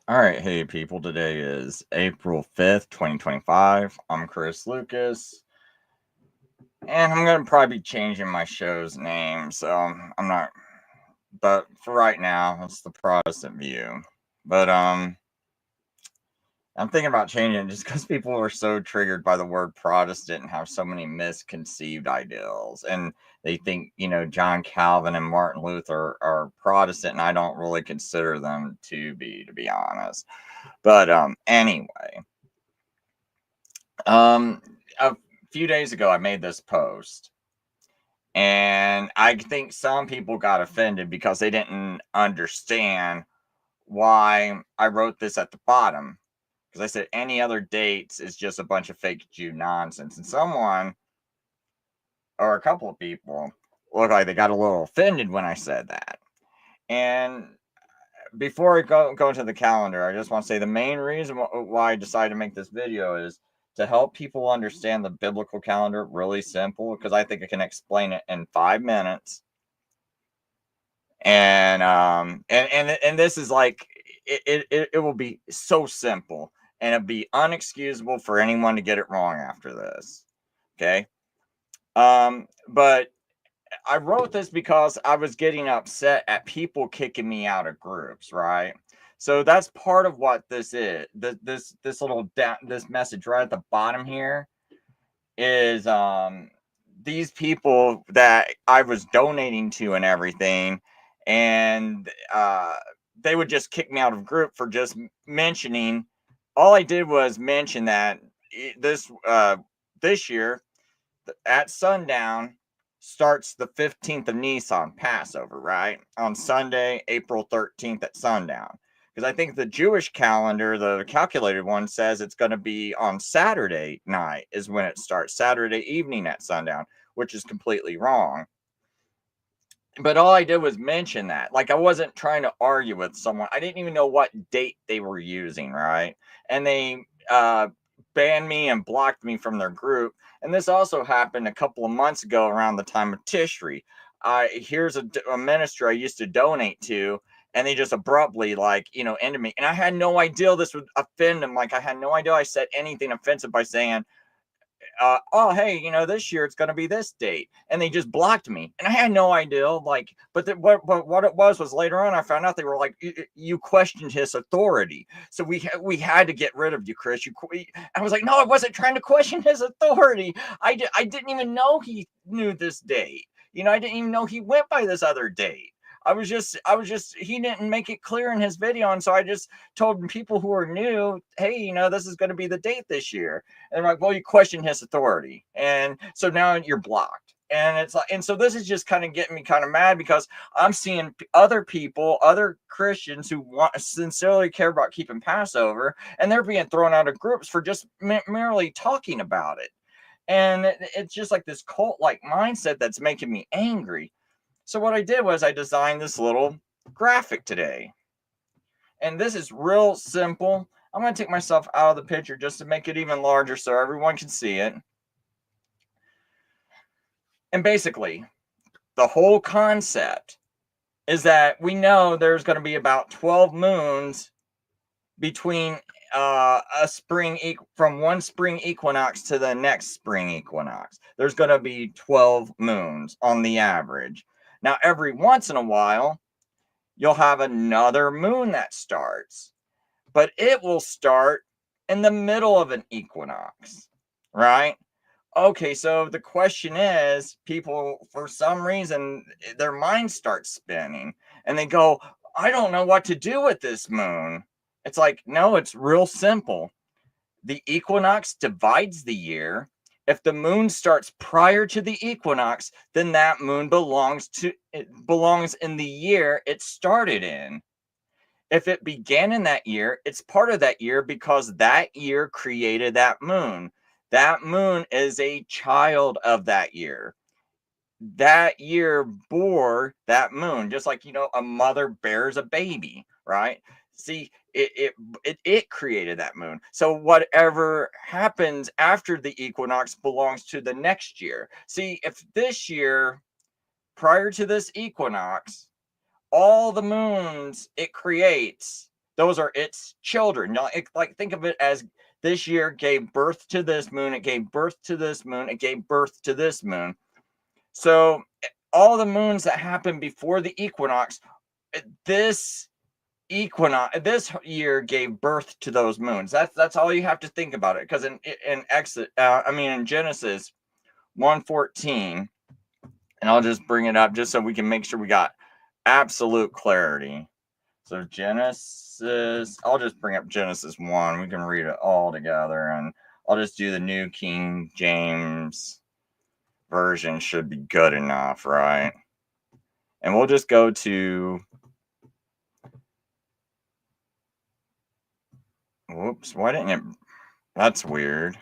All right, hey people, today is April 5th, 2025. I'm Chris Lucas, and I'm going to probably be changing my show's name, so I'm not, but for right now, it's the Protestant View. But, I'm thinking about changing it just because people are so triggered by the word Protestant and have so many misconceived ideals. And they think, John Calvin and Martin Luther are Protestant, and I don't really consider them to be honest. But anyway, a few days ago, I made this post, and I think some people got offended because they didn't understand why I wrote this at the bottom. Because I said any other dates is just a bunch of fake Jew nonsense. And someone, or a couple of people, looked like they got a little offended when I said that. And before I go into the calendar, I just want to say the main reason why I decided to make this video is to help people understand the biblical calendar really simple, because I think I can explain it in 5 minutes. And this is like it will be so simple, and it'll be unexcusable for anyone to get it wrong after this. Okay. But I wrote this because I was getting upset at people kicking me out of groups, right? So that's part of what this is. This little this message right at the bottom here is these people that I was donating to and everything, and they would just kick me out of group for just mentioning. All I did was mention that this year at sundown starts the 15th of Nisan, Passover, right? On Sunday, April 13th at sundown. Because I think the Jewish calendar, the calculated one, says it's going to be on Saturday night is when it starts, Saturday evening at sundown, which is completely wrong. But all I did was mention that. Like, I wasn't trying to argue with someone. I didn't even know what date they were using, right? And they banned me and blocked me from their group. And this also happened a couple of months ago around the time of Tishri. Here's a minister I used to donate to, and they just abruptly, ended me. And I had no idea this would offend them. Like, I had no idea I said anything offensive by saying, oh, hey, this year it's going to be this date. And they just blocked me. And I had no idea. Like, but what it was later on, I found out they were like, you questioned his authority. So we had to get rid of you, Chris. I was like, no, I wasn't trying to question his authority. I didn't even know he knew this date. I didn't even know he went by this other date. He didn't make it clear in his video. And so I just told people who are new, hey, this is going to be the date this year. And they're like, well, you question his authority. And so now you're blocked. And it's like, and so this is just kind of getting me kind of mad because I'm seeing other people, other Christians who sincerely care about keeping Passover, and they're being thrown out of groups for just merely talking about it. And it's just like this cult-like mindset that's making me angry. So what I did was I designed this little graphic today. And this is real simple. I'm going to take myself out of the picture just to make it even larger so everyone can see it. And basically, the whole concept is that we know there's going to be about 12 moons between from one spring equinox to the next spring equinox. There's going to be 12 moons on the average. Now, every once in a while, you'll have another moon that starts, but it will start in the middle of an equinox, right? Okay, so the question is, people, for some reason, their mind starts spinning, and they go, I don't know what to do with this moon. It's like, no, it's real simple. The equinox divides the year. If the moon starts prior to the equinox, then that moon belongs in the year it started in. If it began in that year, it's part of that year because that year created that moon. That moon is a child of that year. That year bore that moon, just like, a mother bears a baby, right? See, it created that moon. So whatever happens after the equinox belongs to the next year. See, if this year, prior to this equinox, all the moons it creates those are its children. Like think of it as this year gave birth to this moon, it gave birth to this moon, it gave birth to this moon. So all the moons that happened before the equinox, this year gave birth to those moons. That's all you have to think about it. Because in Genesis 1:14, and I'll just bring it up just so we can make sure we got absolute clarity. So Genesis, I'll just bring up Genesis 1. We can read it all together, and I'll just do the New King James Version. Should be good enough, right? And we'll just go to, whoops, why didn't it, that's weird.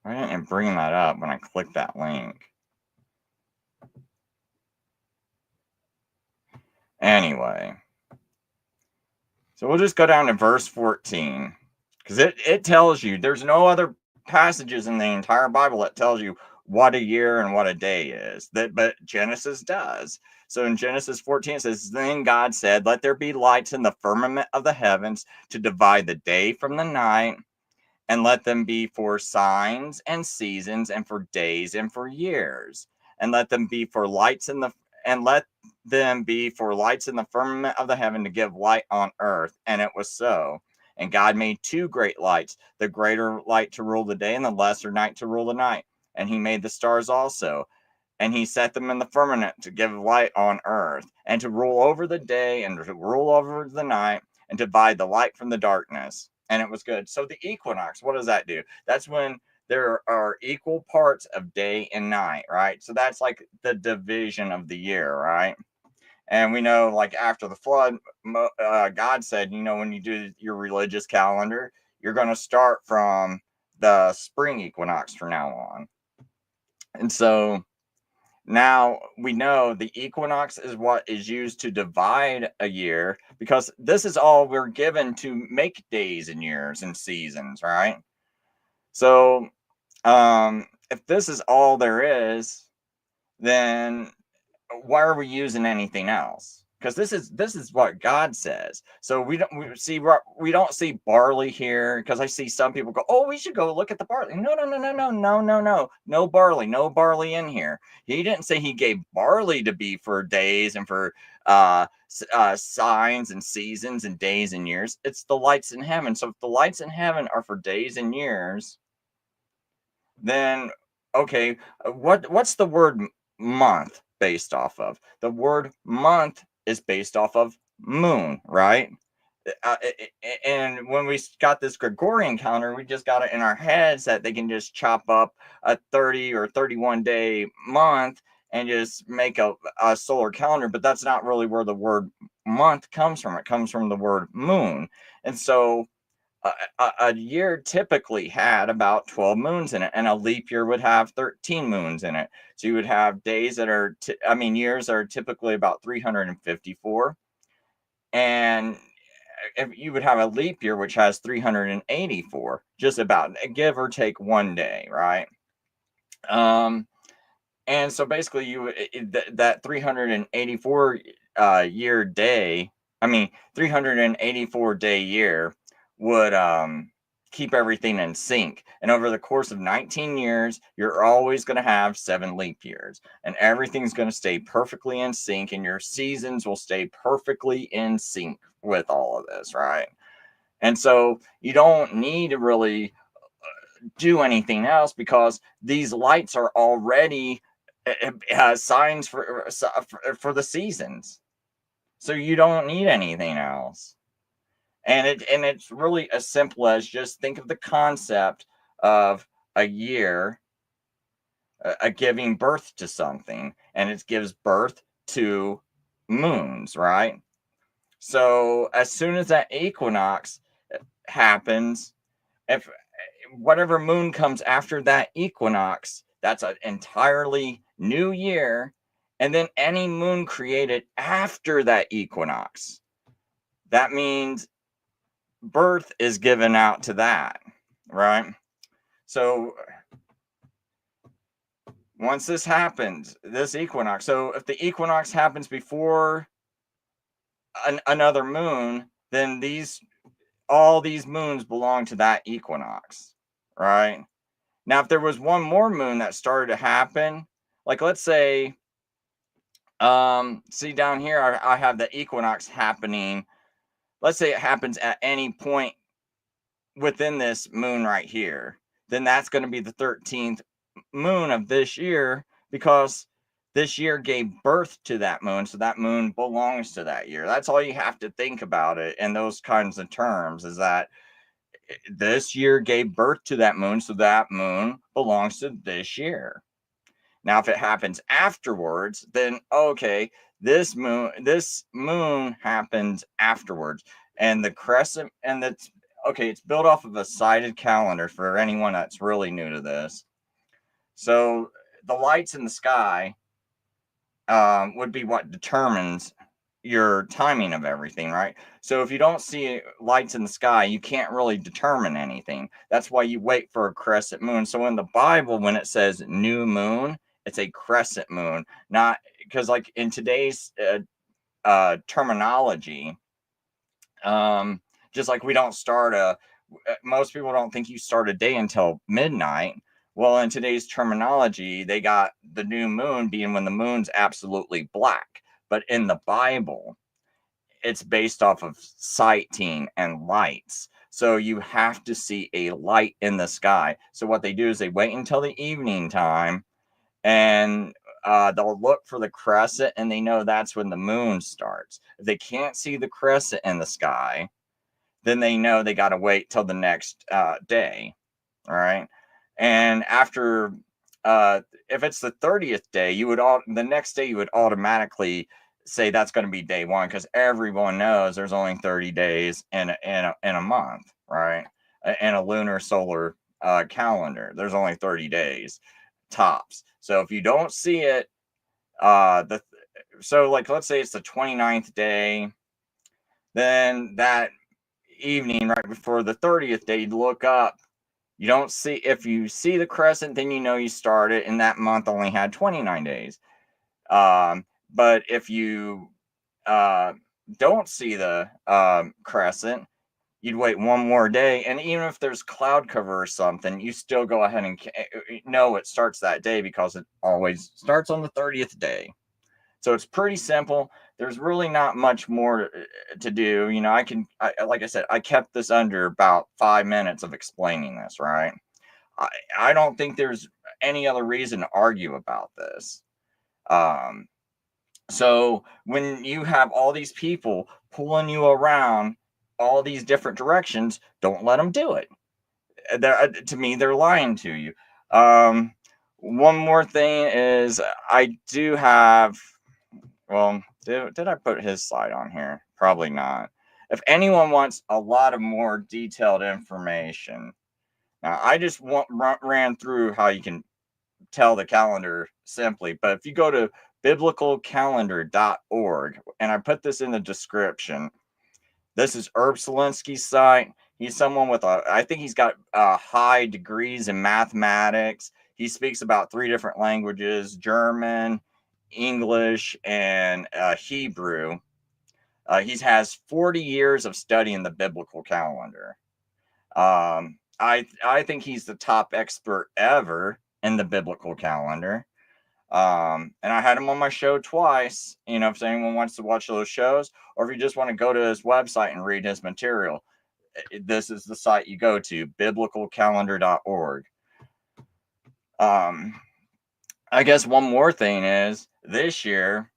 Why didn't it bring that up when I clicked that link? Anyway, so we'll just go down to verse 14, because it tells you, there's no other passages in the entire Bible that tells you what a year and what a day is, but Genesis does. So in Genesis 14, it says, then God said, let there be lights in the firmament of the heavens to divide the day from the night, and let them be for signs and seasons and for days and for years, and let them be for lights in the firmament of the heaven to give light on earth. And it was so. And God made two great lights, the greater light to rule the day and the lesser night to rule the night. And he made the stars also. And he set them in the firmament to give light on earth, and to rule over the day and to rule over the night, and to divide the light from the darkness. And it was good. So the equinox, what does that do? That's when there are equal parts of day and night, right? So that's like the division of the year, right? And we know, like after the flood, God said, when you do your religious calendar, you're going to start from the spring equinox from now on. And so now we know the equinox is what is used to divide a year, because this is all we're given to make days and years and seasons, right? So if this is all there is, then why are we using anything else? Because this is what God says. So we don't see barley here, because I see some people go, oh, we should go look at the barley. No barley in here. He didn't say he gave barley to be for days and for signs and seasons and days and years. It's the lights in heaven. So if the lights in heaven are for days and years, then okay, what's the word month based off of? The word month is based off of moon, right? And when we got this Gregorian calendar, we just got it in our heads that they can just chop up a 30 or 31 day month and just make a solar calendar. But that's not really where the word month comes from. It comes from the word moon. And so a year typically had about 12 moons in it, and a leap year would have 13 moons in it. So you would have days that are, years are typically about 354. And if you would have a leap year, which has 384, just about, give or take one day, right? And so basically that 384 year day, 384 day year would keep everything in sync. And over the course of 19 years, you're always going to have 7 leap years, and everything's going to stay perfectly in sync, and your seasons will stay perfectly in sync with all of this, right? And so you don't need to really do anything else, because these lights are already signs for the seasons. So you don't need anything else. And it's really as simple as just think of the concept of a year giving birth to something, and it gives birth to moons, right? So as soon as that equinox happens, if whatever moon comes after that equinox, that's an entirely new year. And then any moon created after that equinox, that means birth is given out to that, right? So once this happens, this equinox, so if the equinox happens before another moon, then these all these moons belong to that equinox, right? Now, if there was one more moon that started to happen, like let's say, see down here, I have the equinox happening. Let's say it happens at any point within this moon right here, then that's going to be the 13th moon of this year, because this year gave birth to that moon. So that moon belongs to that year. That's all you have to think about it in those kinds of terms, is that this year gave birth to that moon. So that moon belongs to this year. Now, if it happens afterwards, then okay, this moon happens afterwards, and the crescent, and that's okay. It's built off of a sighted calendar for anyone that's really new to this. So the lights in the sky would be what determines your timing of everything, right? So if you don't see lights in the sky, you can't really determine anything. That's why you wait for a crescent moon. So in the Bible, when it says new moon, it's a crescent moon, not because like in today's terminology, just like we don't start most people don't think you start a day until midnight. Well, in today's terminology, they got the new moon being when the moon's absolutely black. But in the Bible, it's based off of sighting and lights. So you have to see a light in the sky. So what they do is they wait until the evening time, and they'll look for the crescent, and they know that's when the moon starts. If they can't see the crescent in the sky, then they know they got to wait till the next day. All right. And after, if it's the 30th day, the next day you would automatically say that's going to be day one, because everyone knows there's only 30 days in a month, right? In a lunar solar calendar, there's only 30 days tops. So if you don't see it, so like let's say it's the 29th day, then that evening right before the 30th day, you'd look up. You don't see, if you see the crescent, then you know you started, and that month only had 29 days. But if you don't see the crescent, you'd wait one more day. And even if there's cloud cover or something, you still go ahead and know it starts that day, because it always starts on the 30th day. So it's pretty simple. There's really not much more to do. You know, like I said, I kept this under about 5 minutes of explaining this, right? I don't think there's any other reason to argue about this. So when you have all these people pulling you around all these different directions, don't let them do it. To me, they're lying to you. One more thing is, I do have, well, did I put his slide on here? Probably not. If anyone wants a lot of more detailed information, now I just ran through how you can tell the calendar simply, but if you go to biblicalcalendar.org, and I put this in the description, this is Herb Solinsky's site. He's someone with I think he's got high degrees in mathematics. He speaks about 3 different languages: German, English, and Hebrew. He has 40 years of studying the biblical calendar. I think he's the top expert ever in the biblical calendar. And I had him on my show twice. You know, if anyone wants to watch those shows, or if you just want to go to his website and read his material, this is the site you go to, biblicalcalendar.org. I guess one more thing is, this year,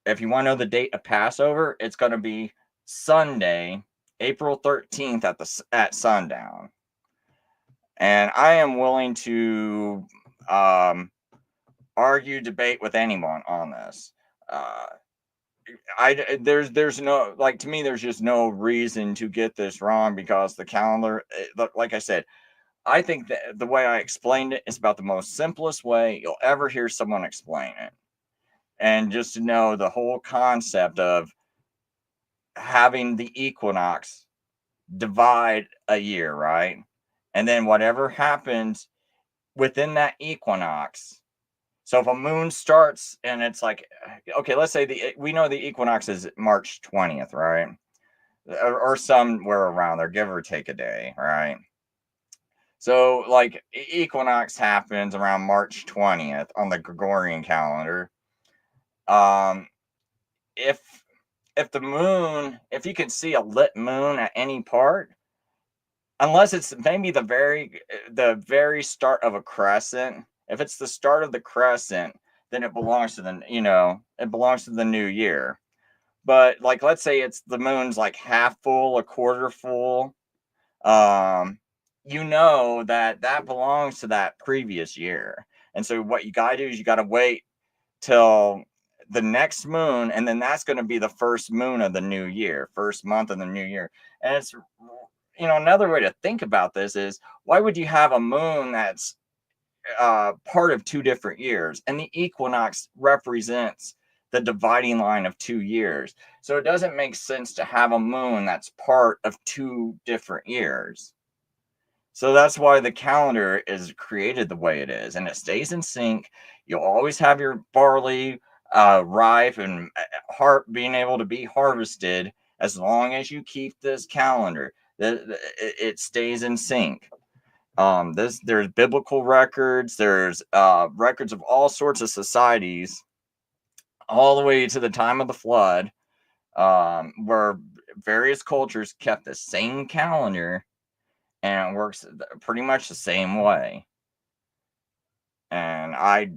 if you want to know the date of Passover, it's going to be Sunday, April 13th at sundown. And I am willing to argue, debate with anyone on this. There's no, like, to me, there's just no reason to get this wrong, because the calendar, like I said, I think that the way I explained it is about the most simplest way you'll ever hear someone explain it. And just to know the whole concept of having the equinox divide a year, right? And then whatever happens within that equinox. So if a moon starts and it's like, okay, let's say we know the equinox is March 20th, right? or somewhere around there, give or take a day, right? So, like, equinox happens around March 20th on the Gregorian calendar. Um, if the moon, if you can see a lit moon at any part, unless it's maybe the very start of a crescent, if it's the start of the crescent, then it belongs to it belongs to the new year. But like, let's say it's the moon's like half full, a quarter full, um, that belongs to that previous year. And so what you got to do is you got to wait till the next moon, and then that's going to be the first moon of the new year, first month of the new year. And it's, another way to think about this is, why would you have a moon that's part of two different years? And the equinox represents the dividing line of 2 years. So it doesn't make sense to have a moon that's part of two different years. So that's why the calendar is created the way it is, and it stays in sync. You'll always have your barley ripe and being able to be harvested as long as you keep this calendar. It stays in sync. There's biblical records. There's records of all sorts of societies, all the way to the time of the flood, where various cultures kept the same calendar, and it works pretty much the same way. And I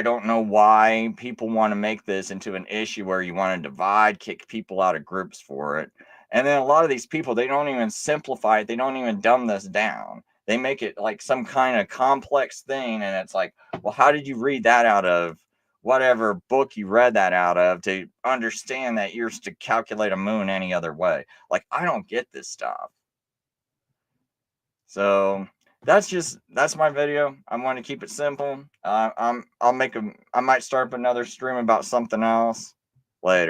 don't know why people want to make this into an issue where you want to divide, kick people out of groups for it. And then a lot of these people, they don't even simplify it. They don't even dumb this down. They make it like some kind of complex thing. And it's like, well, how did you read that out of whatever book you read that out of to understand that you're to calculate a moon any other way? Like, I don't get this stuff. So that's my video. I want to keep it simple. I might start up another stream about something else later.